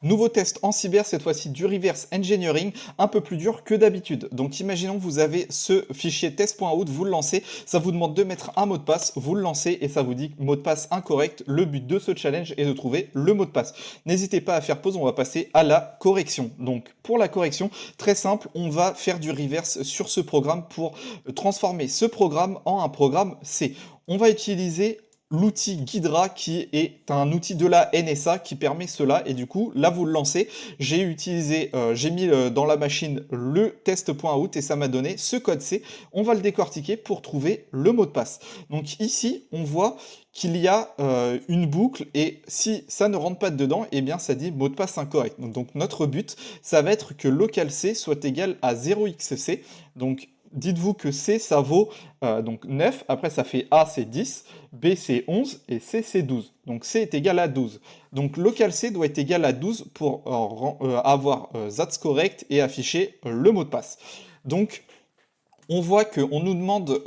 Nouveau test en cyber, cette fois-ci du reverse engineering, un peu plus dur que d'habitude. Donc imaginons que vous avez ce fichier test.out, vous le lancez, ça vous demande de mettre un mot de passe, vous le lancez et ça vous dit mot de passe incorrect. Le but de ce challenge est de trouver le mot de passe. N'hésitez pas à faire pause, on va passer à la correction. Donc pour la correction, très simple, on va faire du reverse sur ce programme pour transformer ce programme en un programme C. On va utiliser l'outil Ghidra qui est un outil de la NSA qui permet cela et du coup là vous le lancez. J'ai mis dans la machine le test.out et ça m'a donné ce code C. On va le décortiquer pour trouver le mot de passe. Donc ici on voit qu'il y a une boucle et si ça ne rentre pas dedans, eh bien ça dit mot de passe incorrect. Donc notre but ça va être que local C soit égal à 0xC. Donc dites-vous que C, ça vaut donc 9, après ça fait A, c'est 10, B, c'est 11, et C, c'est 12. Donc C est égal à 12. Donc local C doit être égal à 12 pour avoir that's correct et afficher le mot de passe. Donc on voit qu'on nous demande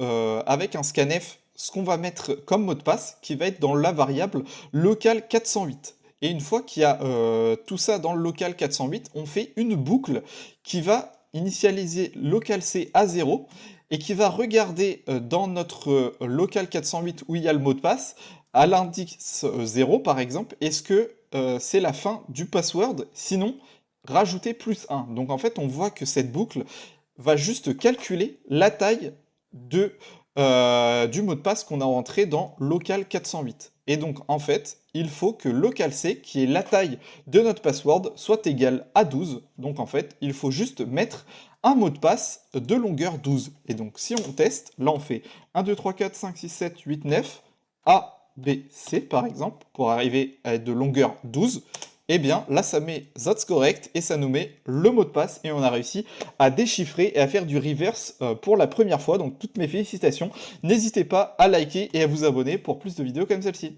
avec un scanf ce qu'on va mettre comme mot de passe qui va être dans la variable local 408. Et une fois qu'il y a tout ça dans le local 408, on fait une boucle qui va initialiser local C à 0 et qui va regarder dans notre local 408 où il y a le mot de passe, à l'indice 0 par exemple, est-ce que c'est la fin du password, sinon rajouter plus 1. Donc en fait on voit que cette boucle va juste calculer la taille du mot de passe qu'on a entré dans local 408. Et donc en fait, il faut que local C, qui est la taille de notre password, soit égal à 12. Donc en fait, il faut juste mettre un mot de passe de longueur 12. Et donc si on teste, là on fait 1, 2, 3, 4, 5, 6, 7, 8, 9, A, B, C par exemple, pour arriver à être de longueur 12. Eh bien là ça met that's correct et ça nous met le mot de passe et on a réussi à déchiffrer et à faire du reverse pour la première fois. Donc toutes mes félicitations. N'hésitez pas à liker et à vous abonner pour plus de vidéos comme celle-ci.